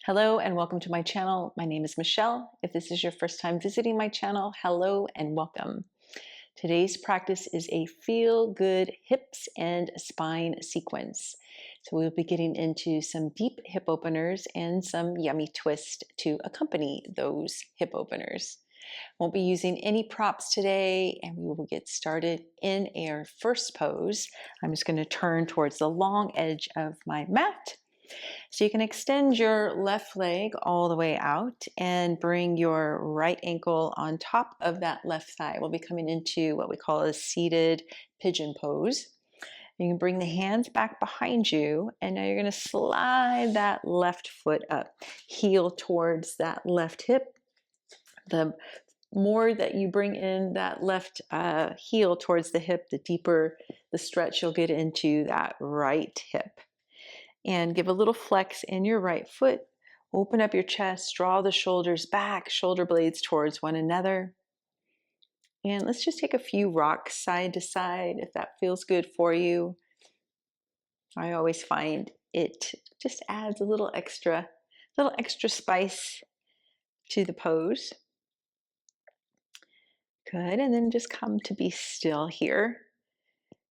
Hello and welcome to my channel. My name is Michelle. If this is your first time visiting my channel, hello and welcome. Today's practice is a feel good hips and spine sequence. So we'll be getting into some deep hip openers and some yummy twist to accompany those hip openers. Won't be using any props today, and we will get started in our first pose. I'm just going to turn towards the long edge of my mat. So you can extend your left leg all the way out and bring your right ankle on top of that left thigh. We'll be coming into what we call a seated pigeon pose. You can bring the hands back behind you, and now you're going to slide that left foot up, heel towards that left hip. The more that you bring in that left heel towards the hip, the deeper the stretch you'll get into that right hip. And give a little flex in your right foot. Open up your chest, draw the shoulders back, shoulder blades towards one another. And let's just take a few rocks side to side if that feels good for you. I always find it just adds a little extra spice to the pose. Good, and then just come to be still here.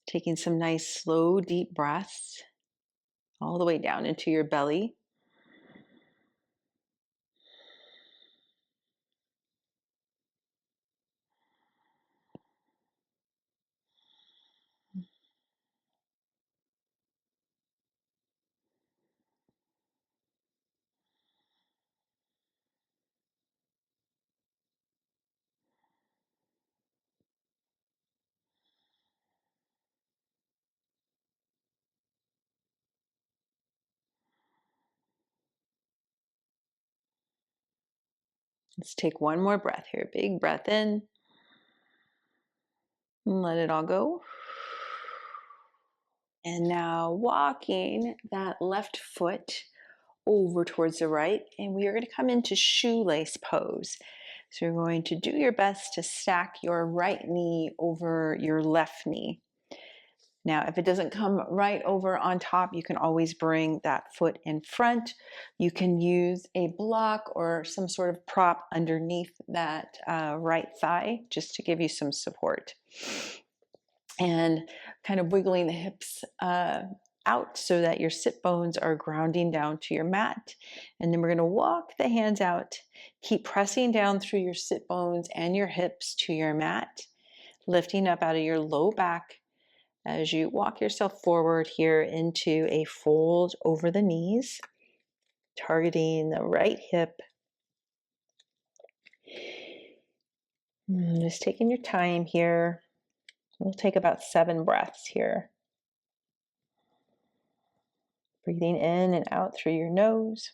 Taking some nice slow deep breaths all the way down into your belly. Let's take one more breath here. Big breath in. And let it all go. And now walking that left foot over towards the right, and we are going to come into shoelace pose. So you're going to do your best to stack your right knee over your left knee. Now, if it doesn't come right over on top, you can always bring that foot in front. You can use a block or some sort of prop underneath that right thigh just to give you some support. And kind of wiggling the hips out so that your sit bones are grounding down to your mat. And then we're going to walk the hands out. Keep pressing down through your sit bones and your hips to your mat, lifting up out of your low back as you walk yourself forward here into a fold over the knees, targeting the right hip. Just taking your time here. We'll take about 7 breaths here. Breathing in and out through your nose.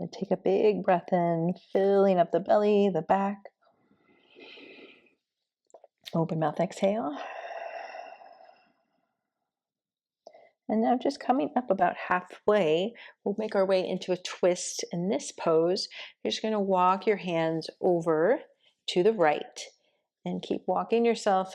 And take a big breath in, filling up the belly, the back. Open mouth exhale. And now just coming up about halfway, we'll make our way into a twist in this pose. You're just going to walk your hands over to the right and keep walking yourself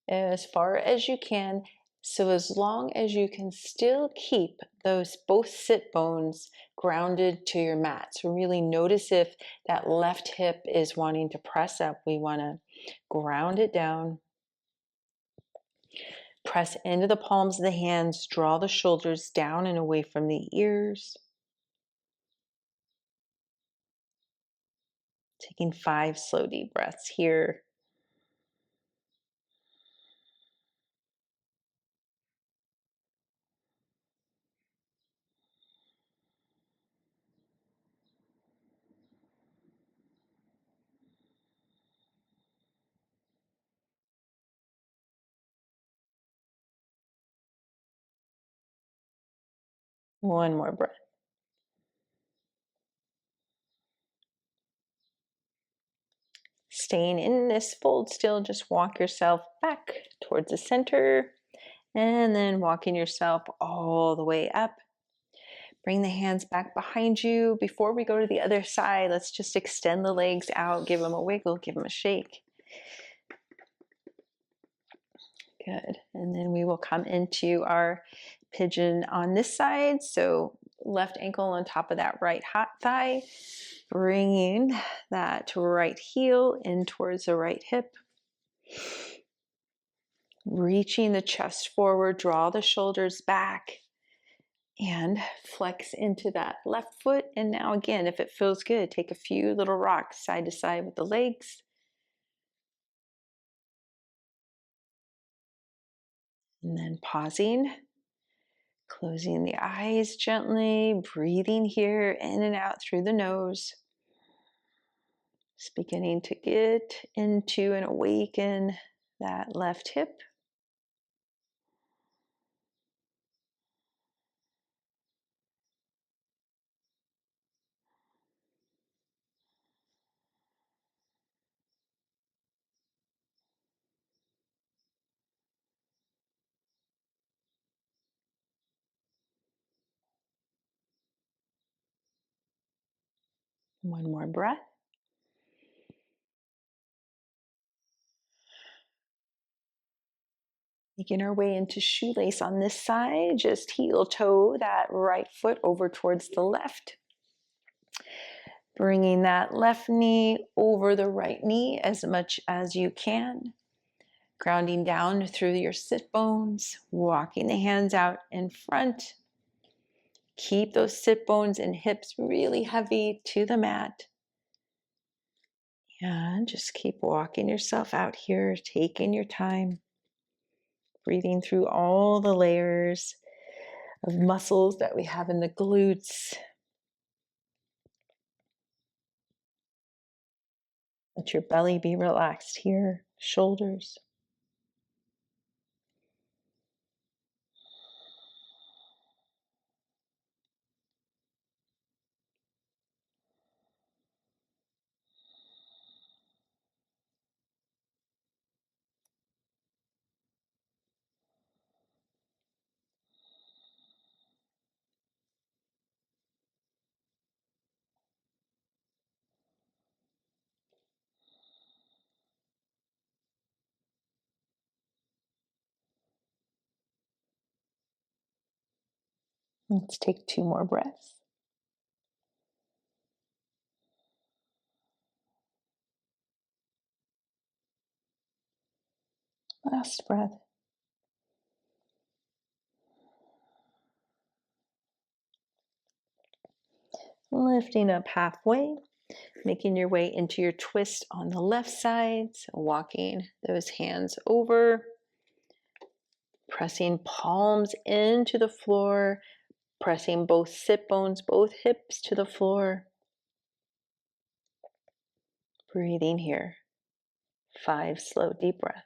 as far as you can. So as long as you can still keep those both sit bones grounded to your mat. So really notice if that left hip is wanting to press up. We want to ground it down. Press into the palms of the hands, draw the shoulders down and away from the ears. Taking 5 slow deep breaths here. One more breath. Staying in this fold still, just walk yourself back towards the center and then walking yourself all the way up. Bring the hands back behind you. Before we go to the other side, let's just extend the legs out, give them a wiggle, give them a shake. Good. And then we will come into our pigeon on this side. So left ankle on top of that right hot thigh, bringing that right heel in towards the right hip. Reaching the chest forward, draw the shoulders back, and flex into that left foot. And now again, if it feels good, take a few little rocks side to side with the legs. And then pausing, closing the eyes gently, breathing here in and out through the nose. Just beginning to get into and awaken that left hip. One more breath. Making our way into shoelace on this side, just heel toe that right foot over towards the left. Bringing that left knee over the right knee as much as you can. Grounding down through your sit bones, walking the hands out in front. Keep those sit bones and hips really heavy to the mat. And just keep walking yourself out here, taking your time. Breathing through all the layers of muscles that we have in the glutes. Let your belly be relaxed here, shoulders. Let's take 2 more breaths. Last breath. Lifting up halfway, making your way into your twist on the left side. So walking those hands over, pressing palms into the floor, pressing both sit bones, both hips to the floor. Breathing here. 5 slow, deep breaths.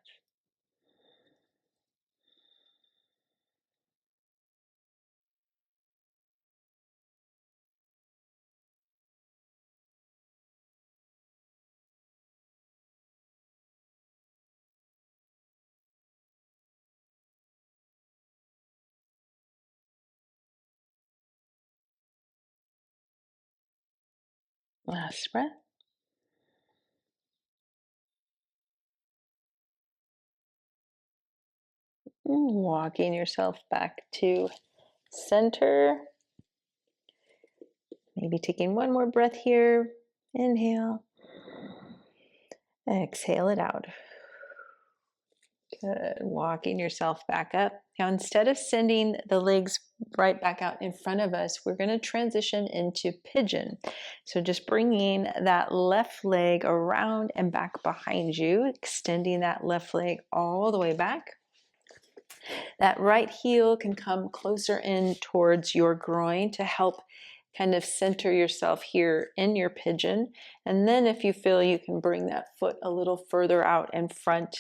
Last breath. Walking yourself back to center. Maybe taking 1 more breath here. Inhale. Exhale it out. Good. Walking yourself back up. Now, instead of sending the legs right back out in front of us, we're going to transition into pigeon. So just bringing that left leg around and back behind you, extending that left leg all the way back. That right heel can come closer in towards your groin to help kind of center yourself here in your pigeon. And then if you feel you can bring that foot a little further out in front,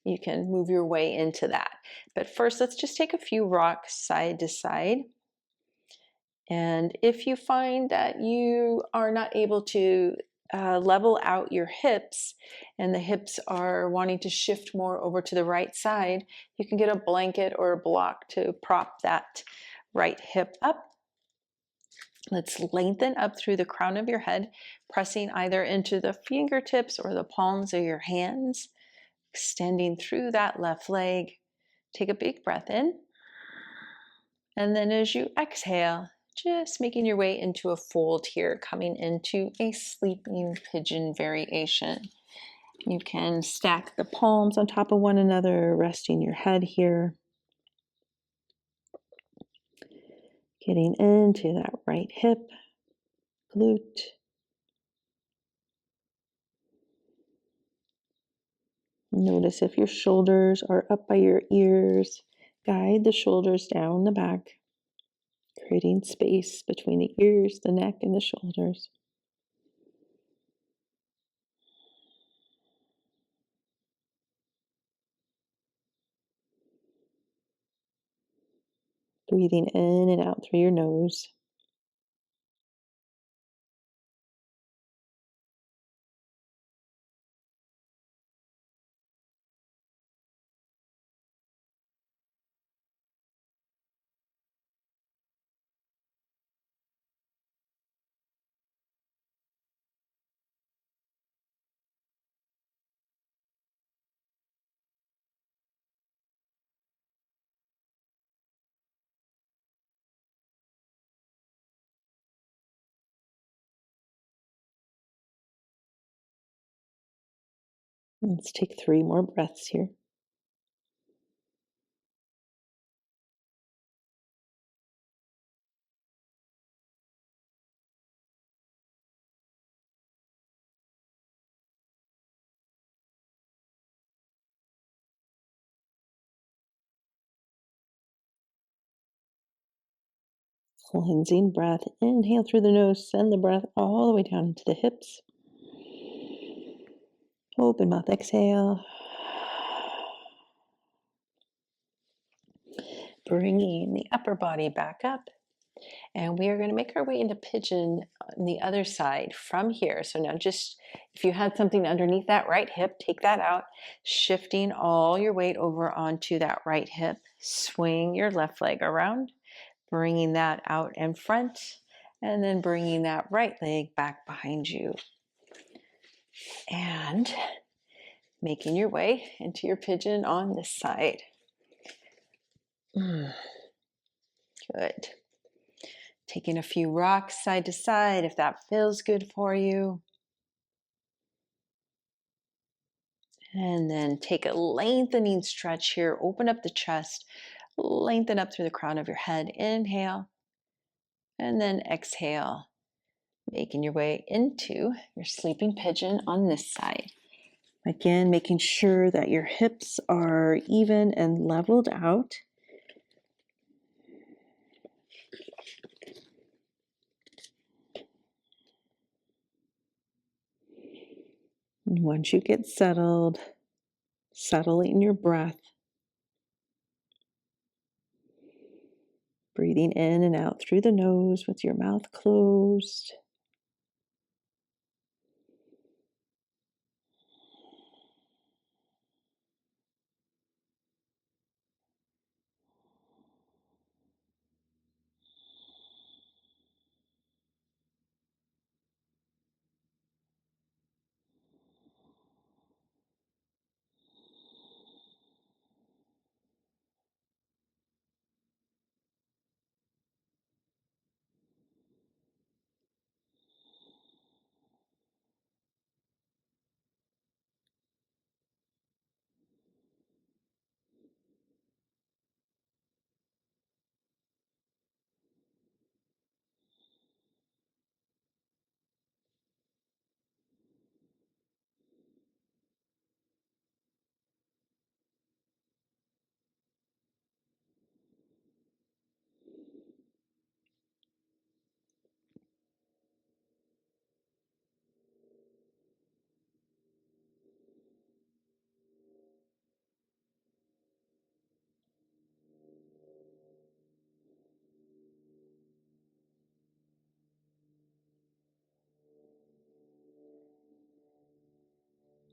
you can move your way into that. But first, let's just take a few rocks side to side. And if you find that you are not able to level out your hips and the hips are wanting to shift more over to the right side, you can get a blanket or a block to prop that right hip up. Let's lengthen up through the crown of your head, pressing either into the fingertips or the palms of your hands, extending through that left leg. Take a big breath in. And then as you exhale, just making your way into a fold here, coming into a sleeping pigeon variation. You can stack the palms on top of one another, resting your head here. Getting into that right hip, glute. Notice if your shoulders are up by your ears. Guide the shoulders down the back, creating space between the ears, the neck, and the shoulders. Breathing in and out through your nose. Let's take 3 more breaths here. Cleansing breath. Inhale through the nose. Send the breath all the way down into the hips. Open mouth. Exhale. Bringing the upper body back up. And we are going to make our way into pigeon on the other side from here. So now just, if you had something underneath that right hip, take that out. Shifting all your weight over onto that right hip. Swing your left leg around. Bringing that out in front. And then bringing that right leg back behind you. And making your way into your pigeon on this side. Good. Taking a few rocks side to side if that feels good for you. And then take a lengthening stretch here. Open up the chest. Lengthen up through the crown of your head. Inhale. And then exhale. Making your way into your sleeping pigeon on this side. Again, making sure that your hips are even and leveled out. And once you get settled, settling your breath. Breathing in and out through the nose with your mouth closed.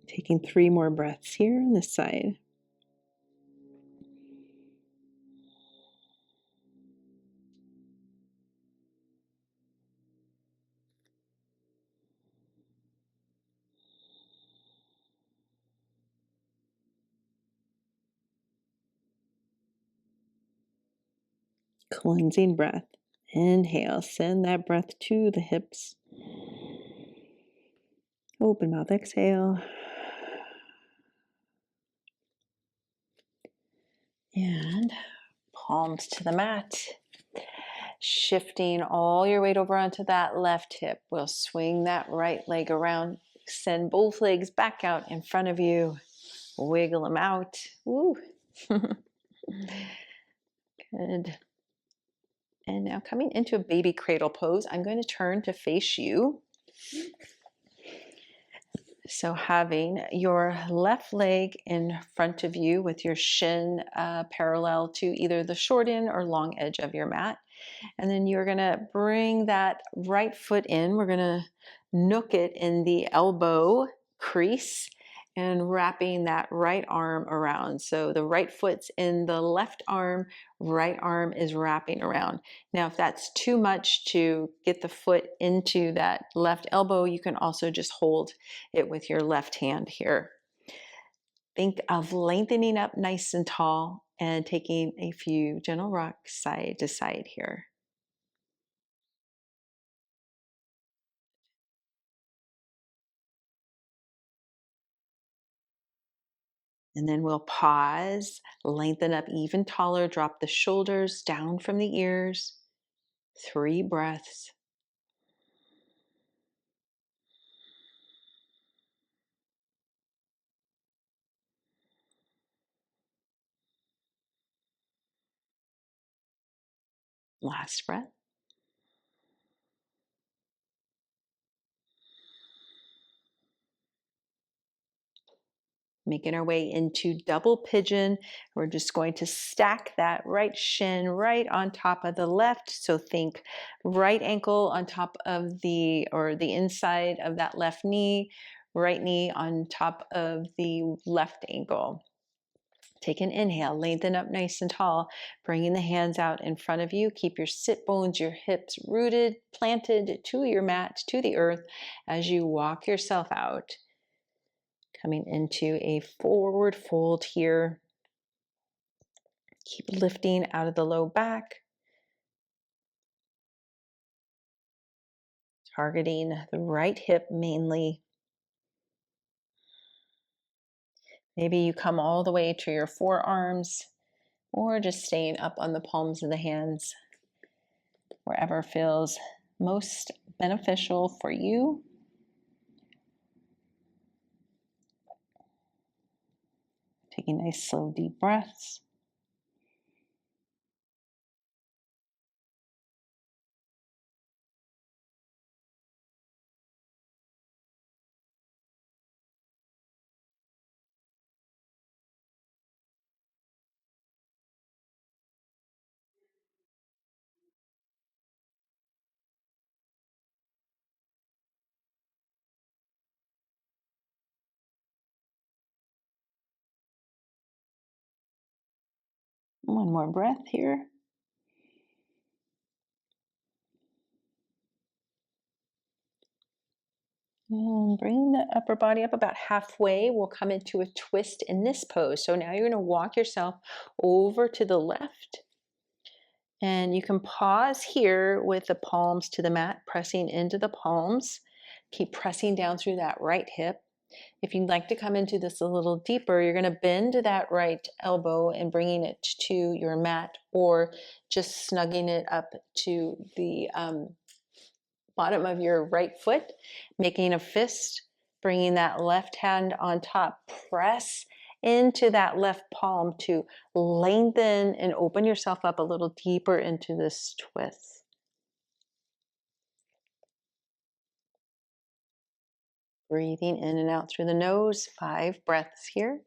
Taking 3 more breaths here on this side. Cleansing breath. Inhale, send that breath to the hips. Open mouth, exhale. And palms to the mat. Shifting all your weight over onto that left hip. We'll swing that right leg around. Send both legs back out in front of you. Wiggle them out. Woo. Good. And now coming into a baby cradle pose, I'm going to turn to face you. So having your left leg in front of you with your shin parallel to either the short end or long edge of your mat. And then you're going to bring that right foot in. We're going to nook it in the elbow crease and wrapping that right arm around. So the right foot's in the left arm, right arm is wrapping around. Now, if that's too much to get the foot into that left elbow, you can also just hold it with your left hand here. Think of lengthening up nice and tall and taking a few gentle rocks side to side here. And then we'll pause, lengthen up even taller, drop the shoulders down from the ears. 3 breaths. Last breath. Making our way into double pigeon. We're just going to stack that right shin right on top of the left. So think right ankle on top of the inside of that left knee, right knee on top of the left ankle. Take an inhale, lengthen up nice and tall, bringing the hands out in front of you. Keep your sit bones, your hips rooted, planted to your mat, to the earth as you walk yourself out. Coming into a forward fold here. Keep lifting out of the low back. Targeting the right hip mainly. Maybe you come all the way to your forearms or just staying up on the palms of the hands, wherever feels most beneficial for you. Taking nice, slow, deep breaths. One more breath here. And bring the upper body up about halfway. We'll come into a twist in this pose. So now you're going to walk yourself over to the left. And you can pause here with the palms to the mat, pressing into the palms. Keep pressing down through that right hip. If you'd like to come into this a little deeper, you're going to bend that right elbow and bringing it to your mat, or just snugging it up to the bottom of your right foot, making a fist, bringing that left hand on top. Press into that left palm to lengthen and open yourself up a little deeper into this twist. Breathing in and out through the nose, 5 breaths here.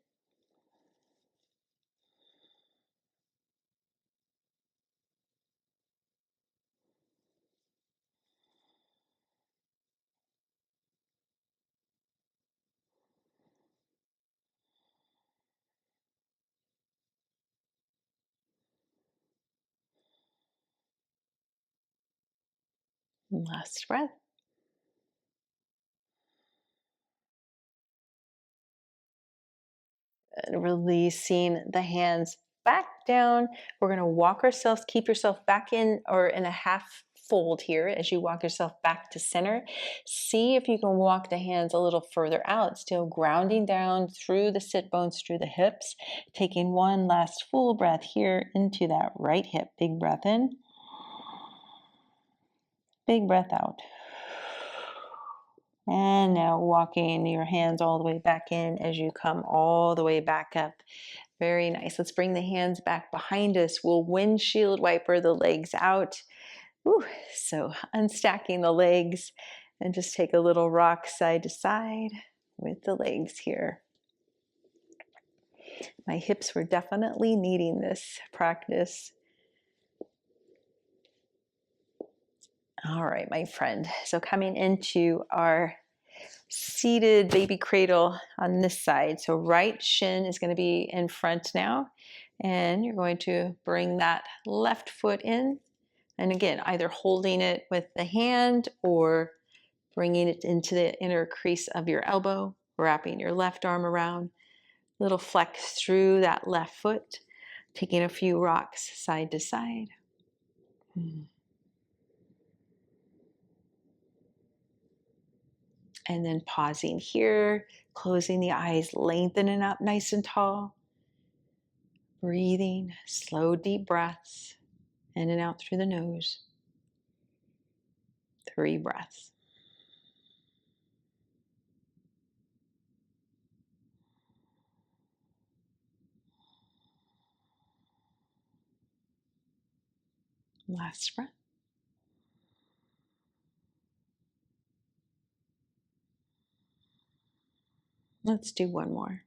Last breath. And releasing the hands back down. We're going to walk ourselves, keep yourself back in or in a half fold here as you walk yourself back to center. See if you can walk the hands a little further out, still grounding down through the sit bones, through the hips. Taking one last full breath here into that right hip. Big breath in. Big breath out. And now walking your hands all the way back in as you come all the way back up. Very nice. Let's bring the hands back behind us. We'll windshield wiper the legs out. Whew. So unstacking the legs and just take a little rock side to side with the legs here. My hips were definitely needing this practice. All right, my friend. So coming into our seated baby cradle on this side. So right shin is going to be in front now. And you're going to bring that left foot in. And again, either holding it with the hand or bringing it into the inner crease of your elbow, wrapping your left arm around. Little flex through that left foot. Taking a few rocks side to side. And then pausing here, closing the eyes, lengthening up nice and tall. Breathing, slow, deep breaths, in and out through the nose. 3 breaths. Last breath. Let's do one more.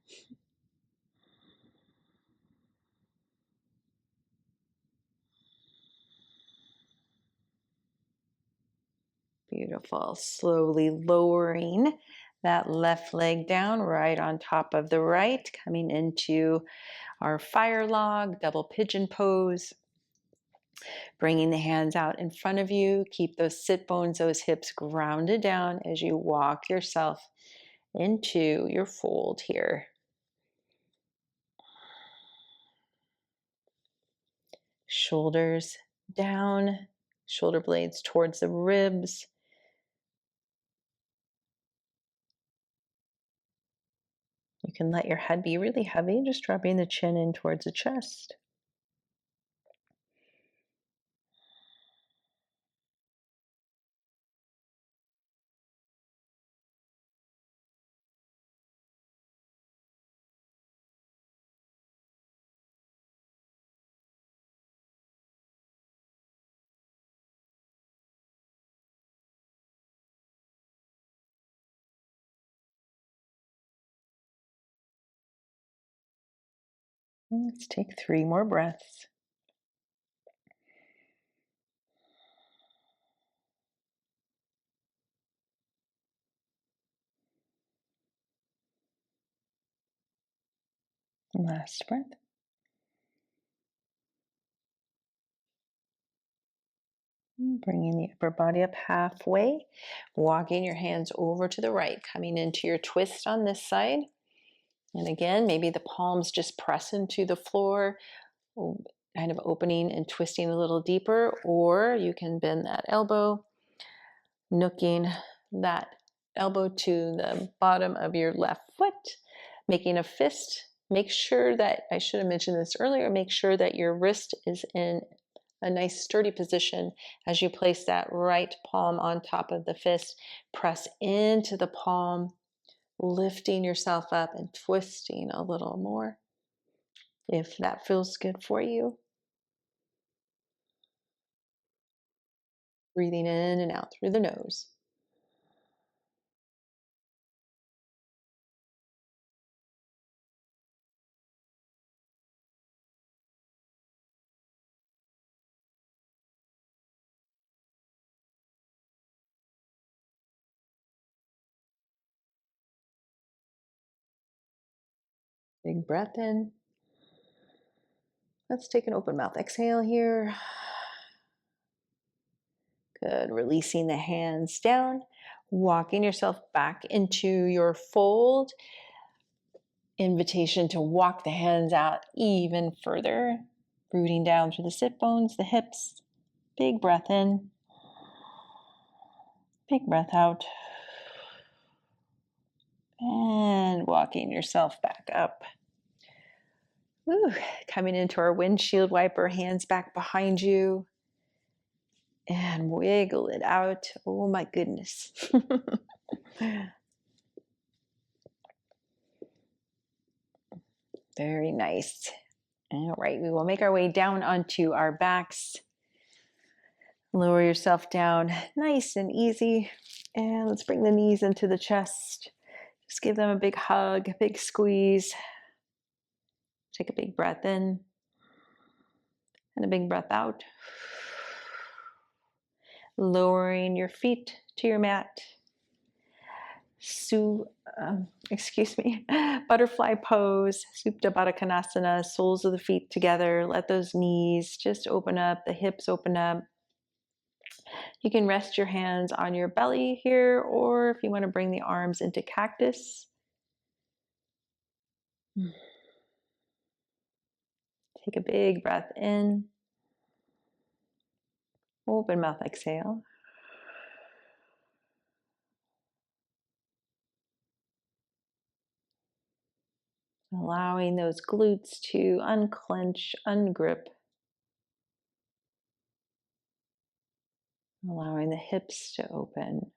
Beautiful. Slowly lowering that left leg down right on top of the right, coming into our fire log, double pigeon pose. Bringing the hands out in front of you. Keep those sit bones, those hips grounded down as you walk yourself into your fold here. Shoulders down, shoulder blades towards the ribs. You can let your head be really heavy, just dropping the chin in towards the chest. Let's take 3 more breaths. Last breath. Bringing the upper body up halfway, walking your hands over to the right, coming into your twist on this side. And again, maybe the palms just press into the floor, kind of opening and twisting a little deeper, or you can bend that elbow, nooking that elbow to the bottom of your left foot, making a fist. Make sure that, I should have mentioned this earlier, make sure that your wrist is in a nice sturdy position as you place that right palm on top of the fist. Press into the palm, lifting yourself up and twisting a little more if that feels good for you. Breathing in and out through the nose. Big breath in. Let's take an open mouth exhale here. Good. Releasing the hands down, walking yourself back into your fold. Invitation to walk the hands out even further, rooting down through the sit bones, the hips. Big breath in, big breath out. And walking yourself back up. Ooh, coming into our windshield wiper, hands back behind you. And wiggle it out. Oh my goodness. Very nice. All right, we will make our way down onto our backs. Lower yourself down nice and easy. And let's bring the knees into the chest. Just give them a big hug, a big squeeze. Take a big breath in and a big breath out. Lowering your feet to your mat. Butterfly pose, Supta Baddha Konasana, soles of the feet together. Let those knees just open up, the hips open up. You can rest your hands on your belly here, or if you want to bring the arms into cactus. Take a big breath in. Open mouth, exhale. Allowing those glutes to unclench, ungrip. Allowing the hips to open.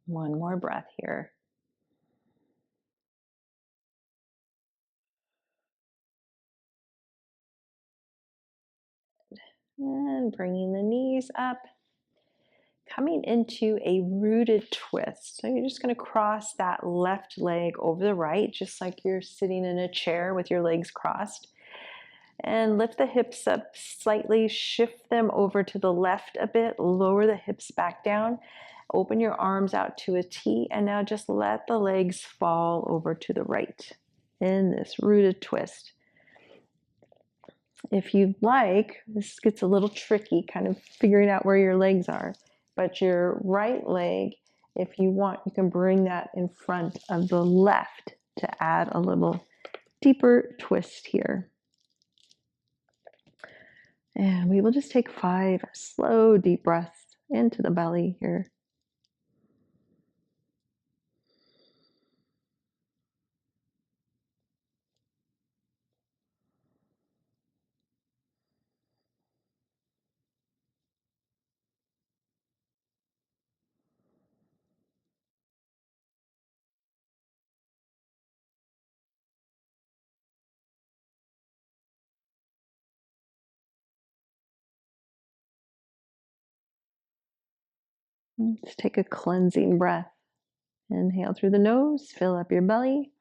One more breath here. And bringing the knees up. Coming into a rooted twist. So you're just going to cross that left leg over the right, just like you're sitting in a chair with your legs crossed. And lift the hips up slightly, shift them over to the left a bit, lower the hips back down, open your arms out to a T, and now just let the legs fall over to the right in this rooted twist. If you'd like, this gets a little tricky, kind of figuring out where your legs are, but your right leg, if you want, you can bring that in front of the left to add a little deeper twist here. And we will just take 5 slow, deep breaths into the belly here. Just take a cleansing breath. Inhale through the nose, fill up your belly.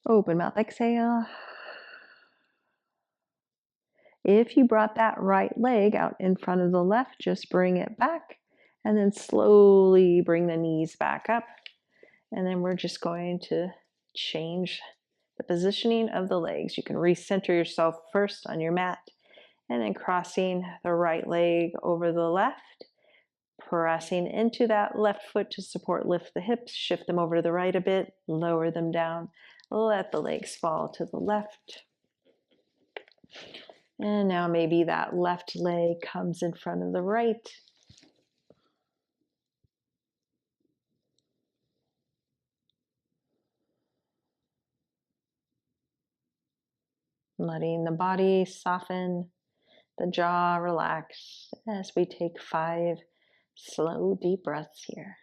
Open mouth, exhale. If you brought that right leg out in front of the left, just bring it back and then slowly bring the knees back up. And then we're just going to change the positioning of the legs. You can recenter yourself first on your mat and then crossing the right leg over the left, pressing into that left foot to support, lift the hips, shift them over to the right a bit, lower them down, let the legs fall to the left. And now maybe that left leg comes in front of the right. Letting the body soften, the jaw relax as we take 5 slow, deep breaths here.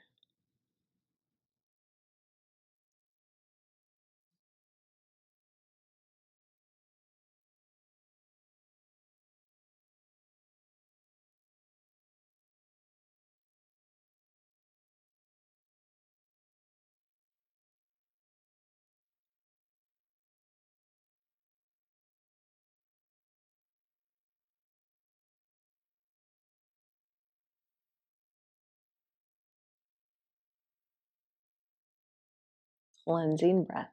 cleansing breath.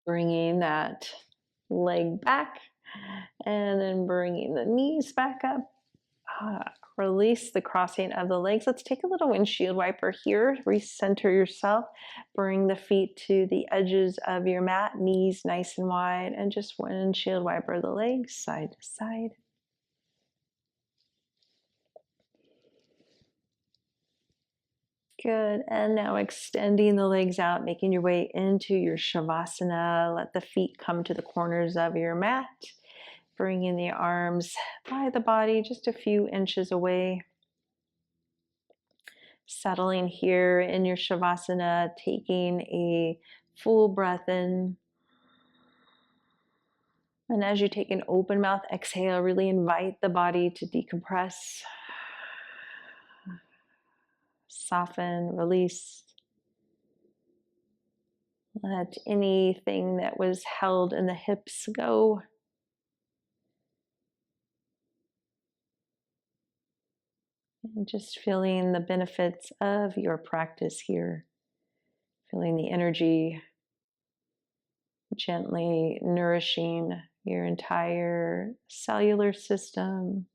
Bringing that leg back and then bringing the knees back up. Release the crossing of the legs. Let's take a little windshield wiper here. Recenter yourself. Bring the feet to the edges of your mat, knees nice and wide, and just windshield wiper the legs side to side. Good. And now extending the legs out, making your way into your Shavasana. Let the feet come to the corners of your mat. Bringing the arms by the body just a few inches away. Settling here in your Shavasana, taking a full breath in. And as you take an open mouth exhale, really invite the body to decompress, soften, release. Let anything that was held in the hips go. And just feeling the benefits of your practice here. Feeling the energy gently nourishing your entire cellular system.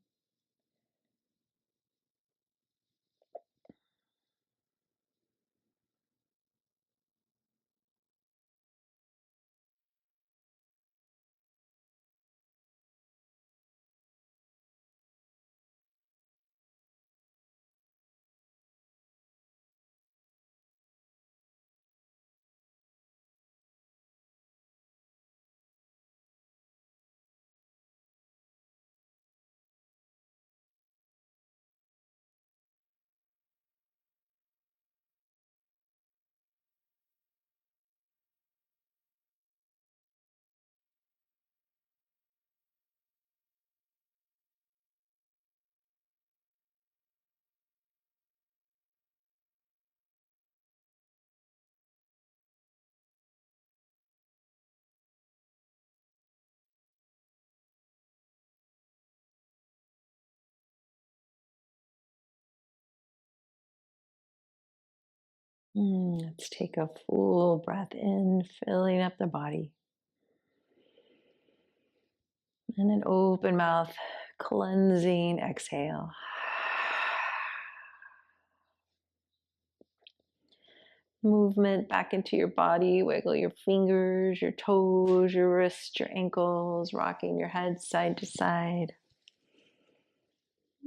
Let's take a full breath in, filling up the body. And an open mouth, cleansing exhale. Movement back into your body. Wiggle your fingers, your toes, your wrists, your ankles, rocking your head side to side.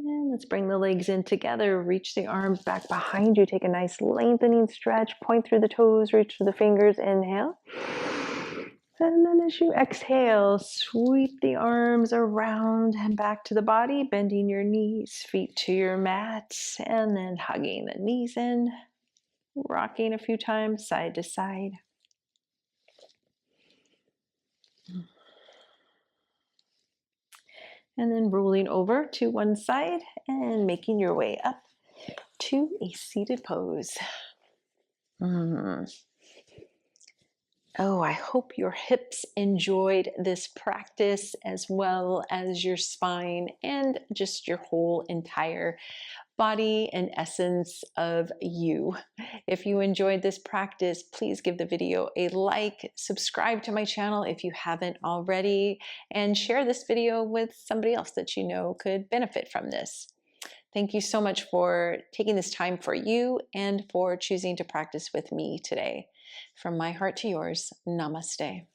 And let's bring the legs in together. Reach the arms back behind you. Take a nice lengthening stretch. Point through the toes, reach through the fingers. Inhale. And then as you exhale, sweep the arms around and back to the body, bending your knees, feet to your mat, and then hugging the knees in, rocking a few times side to side. And then rolling over to one side and making your way up to a seated pose. Oh, I hope your hips enjoyed this practice as well as your spine and just your whole entire body and essence of you. If you enjoyed this practice, please give the video a like, subscribe to my channel if you haven't already, and share this video with somebody else that you know could benefit from this. Thank you so much for taking this time for you and for choosing to practice with me today. From my heart to yours, namaste.